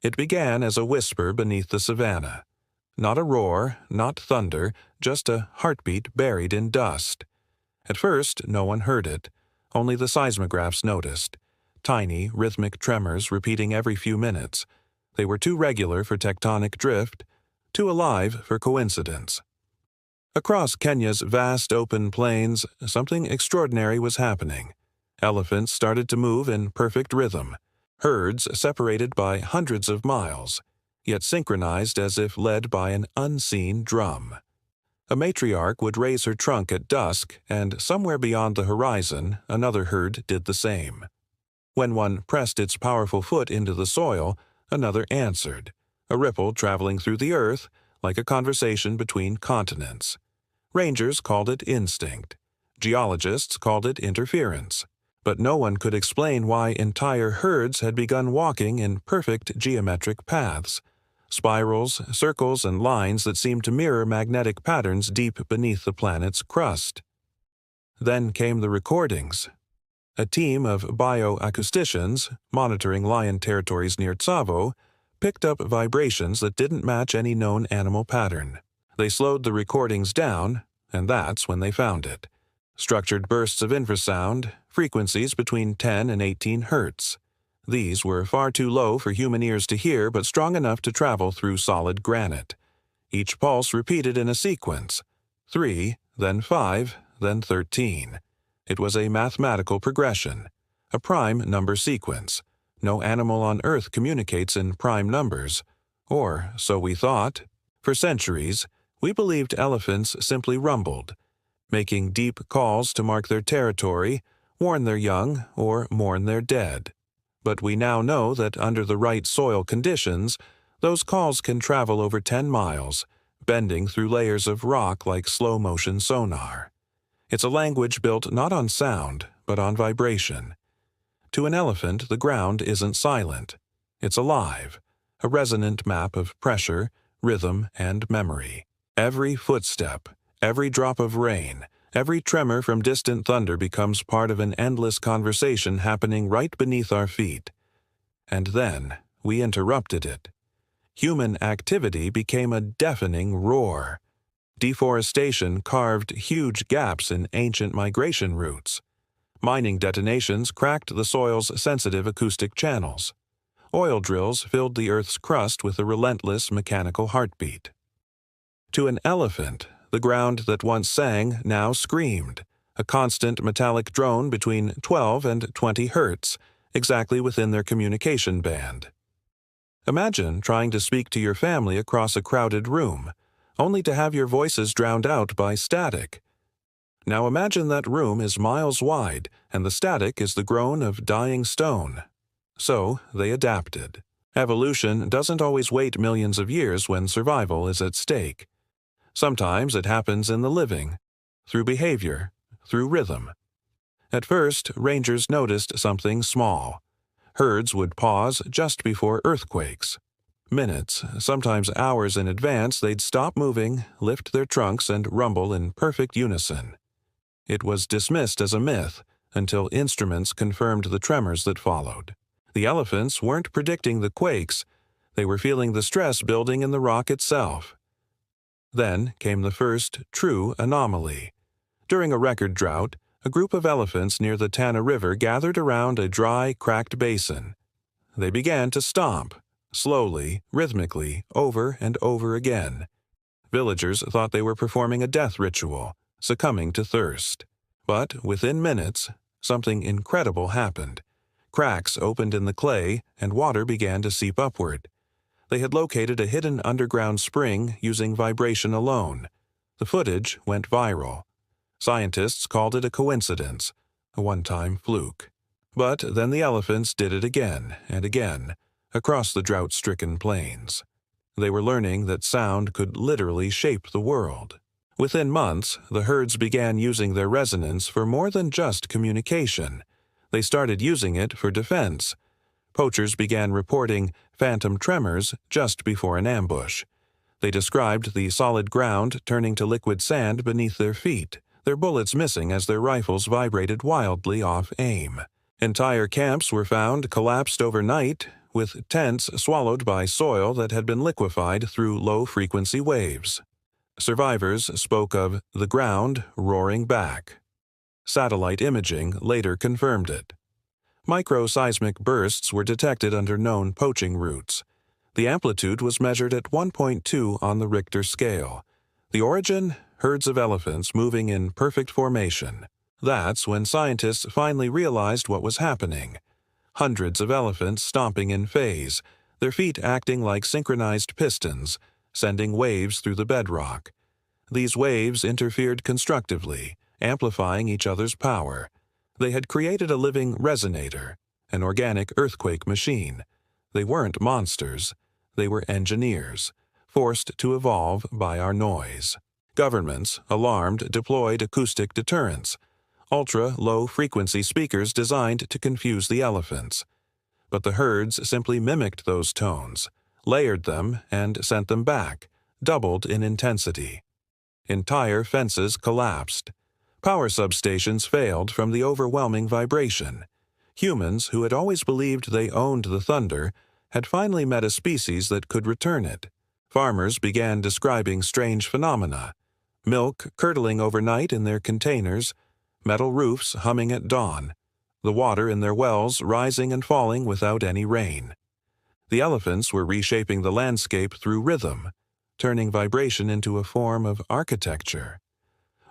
It began as a whisper beneath the savannah. Not a roar, not thunder, just a heartbeat buried in dust. At first, no one heard it. Only the seismographs noticed. Tiny, rhythmic tremors repeating every few minutes. They were too regular for tectonic drift, too alive for coincidence. Across Kenya's vast open plains, something extraordinary was happening. Elephants started to move in perfect rhythm. Herds separated by hundreds of miles, yet synchronized as if led by an unseen drum. A matriarch would raise her trunk at dusk, and somewhere beyond the horizon, another herd did the same. When one pressed its powerful foot into the soil, another answered, a ripple traveling through the earth, like a conversation between continents. Rangers called it instinct. Geologists called it interference. But no one could explain why entire herds had begun walking in perfect geometric paths, spirals, circles, and lines that seemed to mirror magnetic patterns deep beneath the planet's crust. Then came the recordings. A team of bioacousticians, monitoring lion territories near Tsavo, picked up vibrations that didn't match any known animal pattern. They slowed the recordings down, and that's when they found it. Structured bursts of infrasound, frequencies between 10 and 18 hertz. These were far too low for human ears to hear, but strong enough to travel through solid granite. Each pulse repeated in a sequence. 3, then 5, then 13. It was a mathematical progression, a prime number sequence. No animal on Earth communicates in prime numbers. Or, so we thought. For centuries, we believed elephants simply rumbled, making deep calls to mark their territory, warn their young, or mourn their dead. But we now know that under the right soil conditions, those calls can travel over 10 miles, bending through layers of rock like slow-motion sonar. It's a language built not on sound, but on vibration. To an elephant, the ground isn't silent. It's alive, a resonant map of pressure, rhythm, and memory. Every footstep, every drop of rain, every tremor from distant thunder becomes part of an endless conversation happening right beneath our feet. And then we interrupted it. Human activity became a deafening roar. Deforestation carved huge gaps in ancient migration routes. Mining detonations cracked the soil's sensitive acoustic channels. Oil drills filled the Earth's crust with a relentless mechanical heartbeat. To an elephant, the ground that once sang now screamed, a constant metallic drone between 12 and 20 hertz, exactly within their communication band. Imagine trying to speak to your family across a crowded room, only to have your voices drowned out by static. Now imagine that room is miles wide, and the static is the groan of dying stone. So they adapted. Evolution doesn't always wait millions of years when survival is at stake. Sometimes it happens in the living, through behavior, through rhythm. At first, rangers noticed something small. Herds would pause just before earthquakes. Minutes, sometimes hours in advance, they'd stop moving, lift their trunks, and rumble in perfect unison. It was dismissed as a myth until instruments confirmed the tremors that followed. The elephants weren't predicting the quakes, they were feeling the stress building in the rock itself. Then came the first true anomaly. During a record drought, a group of elephants near the Tana River gathered around a dry, cracked basin. They began to stomp, slowly, rhythmically, over and over again. Villagers thought they were performing a death ritual, succumbing to thirst. But within minutes, something incredible happened. Cracks opened in the clay, and water began to seep upward. They had located a hidden underground spring using vibration alone. The footage went viral. Scientists called it a coincidence, a one-time fluke. But then the elephants did it again and again, across the drought-stricken plains. They were learning that sound could literally shape the world. Within months, the herds began using their resonance for more than just communication. They started using it for defense. Poachers began reporting phantom tremors just before an ambush. They described the solid ground turning to liquid sand beneath their feet, their bullets missing as their rifles vibrated wildly off aim. Entire camps were found collapsed overnight, with tents swallowed by soil that had been liquefied through low-frequency waves. Survivors spoke of the ground roaring back. Satellite imaging later confirmed it. Microseismic bursts were detected under known poaching routes. The amplitude was measured at 1.2 on the Richter scale. The origin? Herds of elephants moving in perfect formation. That's when scientists finally realized what was happening. Hundreds of elephants stomping in phase, their feet acting like synchronized pistons, sending waves through the bedrock. These waves interfered constructively, amplifying each other's power. They had created a living resonator, an organic earthquake machine. They weren't monsters. They were engineers, forced to evolve by our noise. Governments, alarmed, deployed acoustic deterrents, ultra-low-frequency speakers designed to confuse the elephants. But the herds simply mimicked those tones, layered them, and sent them back, doubled in intensity. Entire fences collapsed. Power substations failed from the overwhelming vibration. Humans, who had always believed they owned the thunder, had finally met a species that could return it. Farmers began describing strange phenomena: milk curdling overnight in their containers, metal roofs humming at dawn, the water in their wells rising and falling without any rain. The elephants were reshaping the landscape through rhythm, turning vibration into a form of architecture.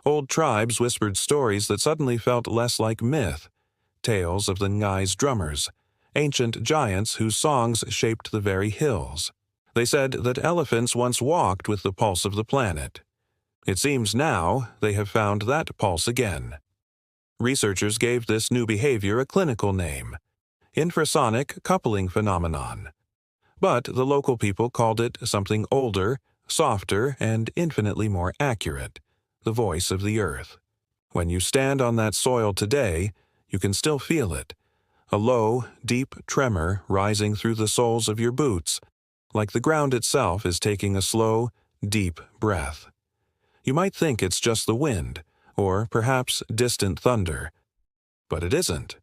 Old tribes whispered stories that suddenly felt less like myth, tales of the Ngai's drummers, ancient giants whose songs shaped the very hills. They said that elephants once walked with the pulse of the planet. It seems now they have found that pulse again. Researchers gave this new behavior a clinical name: infrasonic coupling phenomenon. But the local people called it something older, softer, and infinitely more accurate: the voice of the earth. When you stand on that soil today, you can still feel it, a low, deep tremor rising through the soles of your boots, like the ground itself is taking a slow, deep breath. You might think it's just the wind, or perhaps distant thunder. But it isn't.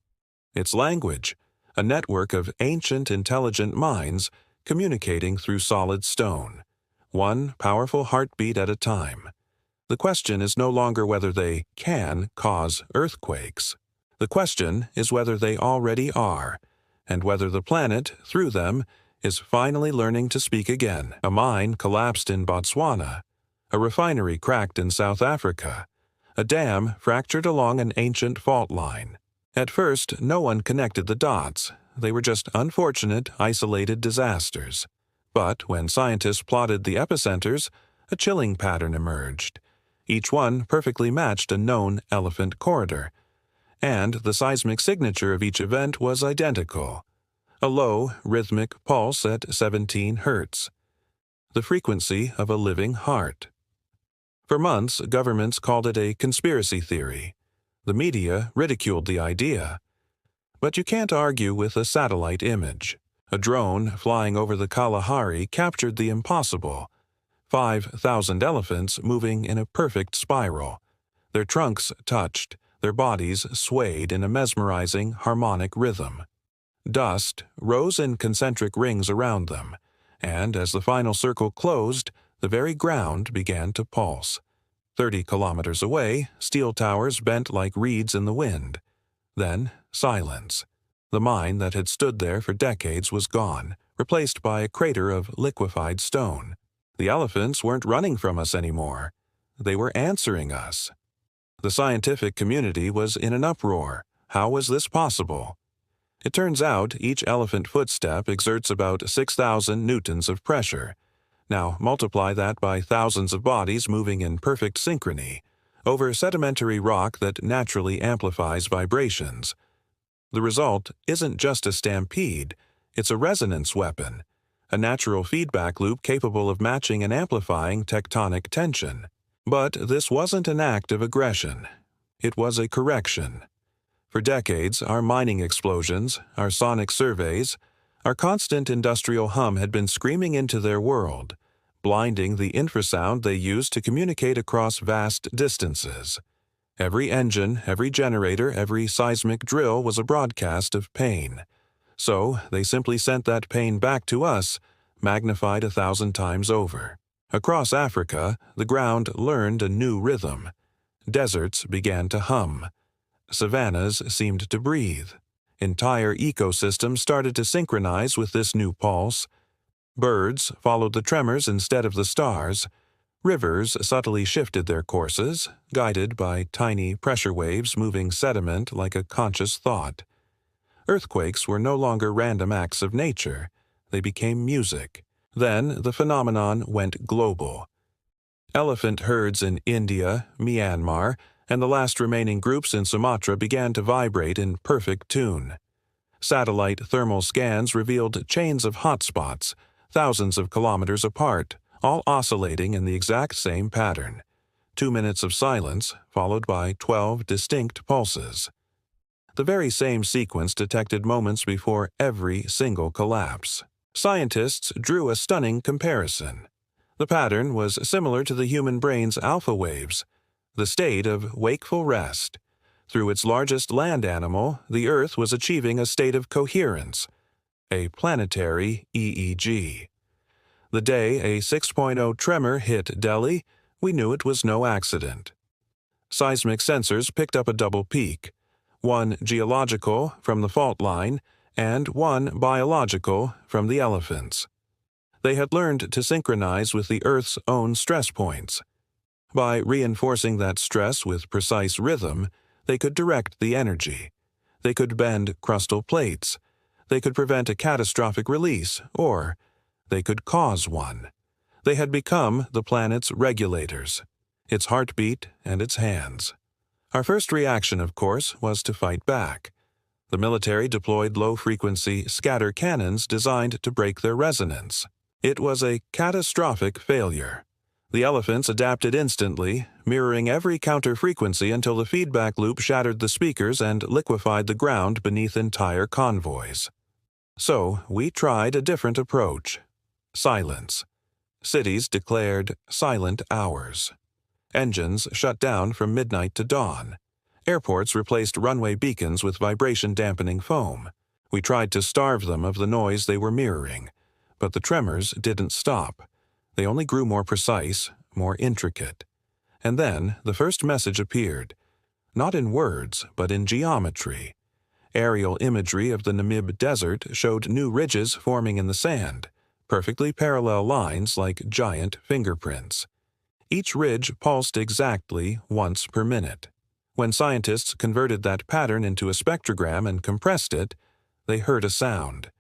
It's language, a network of ancient intelligent minds communicating through solid stone, one powerful heartbeat at a time. The question is no longer whether they can cause earthquakes. The question is whether they already are, and whether the planet, through them, is finally learning to speak again. A mine collapsed in Botswana, a refinery cracked in South Africa, a dam fractured along an ancient fault line. At first, no one connected the dots. They were just unfortunate, isolated disasters. But when scientists plotted the epicenters, a chilling pattern emerged. Each one perfectly matched a known elephant corridor, and the seismic signature of each event was identical: a low, rhythmic pulse at 17 hertz, the frequency of a living heart. For months, governments called it a conspiracy theory. The media ridiculed the idea. But you can't argue with a satellite image. A drone flying over the Kalahari captured the impossible: 5,000 elephants moving in a perfect spiral. Their trunks touched, their bodies swayed in a mesmerizing harmonic rhythm. Dust rose in concentric rings around them, and as the final circle closed, the very ground began to pulse. 30 kilometers away, steel towers bent like reeds in the wind. Then, silence. The mine that had stood there for decades was gone, replaced by a crater of liquefied stone. The elephants weren't running from us anymore. They were answering us. The scientific community was in an uproar. How was this possible? It turns out each elephant footstep exerts about 6,000 newtons of pressure. Now multiply that by thousands of bodies moving in perfect synchrony, over sedimentary rock that naturally amplifies vibrations. The result isn't just a stampede, it's a resonance weapon, a natural feedback loop capable of matching and amplifying tectonic tension. But this wasn't an act of aggression. It was a correction. For decades, our mining explosions, our sonic surveys, our constant industrial hum had been screaming into their world, blinding the infrasound they used to communicate across vast distances. Every engine, every generator, every seismic drill was a broadcast of pain. So they simply sent that pain back to us, magnified 1,000 times over. Across Africa, the ground learned a new rhythm. Deserts began to hum. Savannas seemed to breathe. Entire ecosystems started to synchronize with this new pulse. Birds followed the tremors instead of the stars. Rivers subtly shifted their courses, guided by tiny pressure waves moving sediment like a conscious thought. Earthquakes were no longer random acts of nature. They became music. Then the phenomenon went global. Elephant herds in India, Myanmar, and the last remaining groups in Sumatra began to vibrate in perfect tune. Satellite thermal scans revealed chains of hotspots, thousands of kilometers apart, all oscillating in the exact same pattern. 2 minutes of silence, followed by 12 distinct pulses. The very same sequence detected moments before every single collapse. Scientists drew a stunning comparison. The pattern was similar to the human brain's alpha waves, the state of wakeful rest. Through its largest land animal, the Earth was achieving a state of coherence, a planetary EEG. The day a 6.0 tremor hit Delhi, we knew it was no accident. Seismic sensors picked up a double peak, one geological from the fault line and one biological from the elephants. They had learned to synchronize with the Earth's own stress points. By reinforcing that stress with precise rhythm, they could direct the energy. They could bend crustal plates. They could prevent a catastrophic release, or they could cause one. They had become the planet's regulators, its heartbeat and its hands. Our first reaction, of course, was to fight back. The military deployed low-frequency scatter cannons designed to break their resonance. It was a catastrophic failure. The elephants adapted instantly, mirroring every counter-frequency until the feedback loop shattered the speakers and liquefied the ground beneath entire convoys. So we tried a different approach. Silence. Cities declared silent hours. Engines shut down from midnight to dawn. Airports replaced runway beacons with vibration-dampening foam. We tried to starve them of the noise they were mirroring, but the tremors didn't stop. They only grew more precise, more intricate. And then the first message appeared, not in words, but in geometry. Aerial imagery of the Namib Desert showed new ridges forming in the sand, perfectly parallel lines like giant fingerprints. Each ridge pulsed exactly once per minute. When scientists converted that pattern into a spectrogram and compressed it, they heard a sound,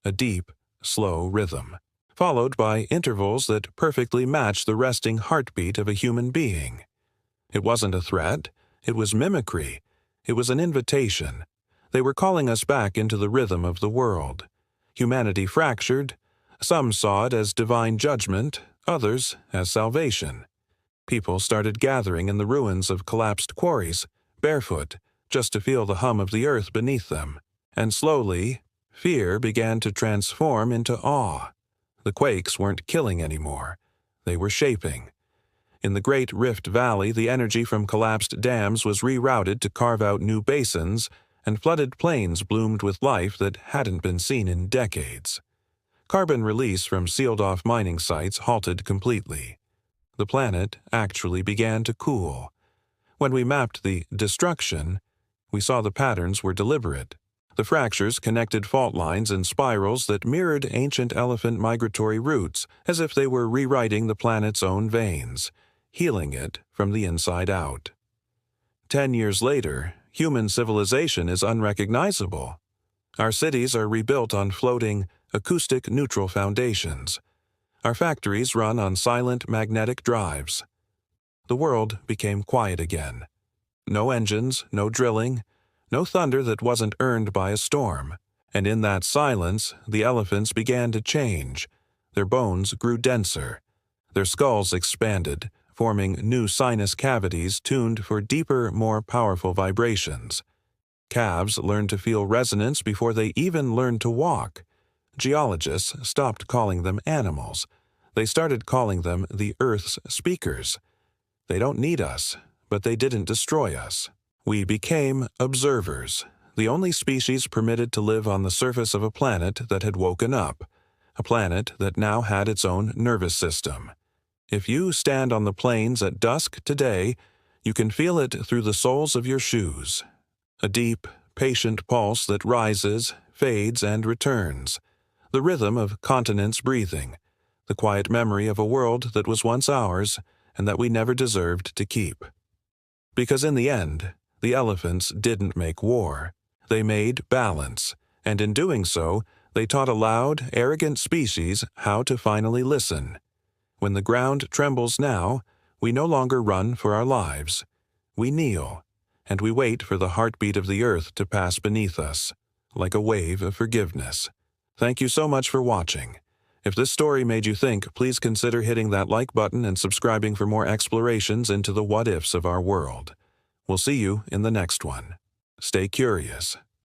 a deep, slow rhythm, followed by intervals that perfectly matched the resting heartbeat of a human being. It wasn't a threat, it was mimicry, it was an invitation. They were calling us back into the rhythm of the world. Humanity fractured. Some saw it as divine judgment, others as salvation. People started gathering in the ruins of collapsed quarries, barefoot, just to feel the hum of the earth beneath them. And slowly, fear began to transform into awe. The quakes weren't killing anymore. They were shaping. In the Great Rift Valley, the energy from collapsed dams was rerouted to carve out new basins, and flooded plains bloomed with life that hadn't been seen in decades. Carbon release from sealed-off mining sites halted completely. The planet actually began to cool. When we mapped the destruction, we saw the patterns were deliberate. The fractures connected fault lines and spirals that mirrored ancient elephant migratory routes, as if they were rewriting the planet's own veins, healing it from the inside out. 10 years later, human civilization is unrecognizable. Our cities are rebuilt on floating, acoustic-neutral foundations. Our factories run on silent magnetic drives. The world became quiet again. No engines, no drilling, no thunder that wasn't earned by a storm. And in that silence, the elephants began to change. Their bones grew denser. Their skulls expanded, forming new sinus cavities tuned for deeper, more powerful vibrations. Calves learned to feel resonance before they even learned to walk. Geologists stopped calling them animals. They started calling them the Earth's speakers. They don't need us, but they didn't destroy us. We became observers. the only species permitted to live on the surface of a planet that had woken up, a planet that now had its own nervous system. If you stand on the plains at dusk today, you can feel it through the soles of your shoes. A deep, patient pulse that rises, fades, and returns. The rhythm of continents breathing. The quiet memory of a world that was once ours and that we never deserved to keep. Because in the end, the elephants didn't make war. They made balance, and in doing so, they taught a loud, arrogant species how to finally listen. When the ground trembles now, we no longer run for our lives. We kneel, and we wait for the heartbeat of the earth to pass beneath us, like a wave of forgiveness. Thank you so much for watching. If this story made you think, please consider hitting that like button and subscribing for more explorations into the what-ifs of our world. We'll see you in the next one. Stay curious.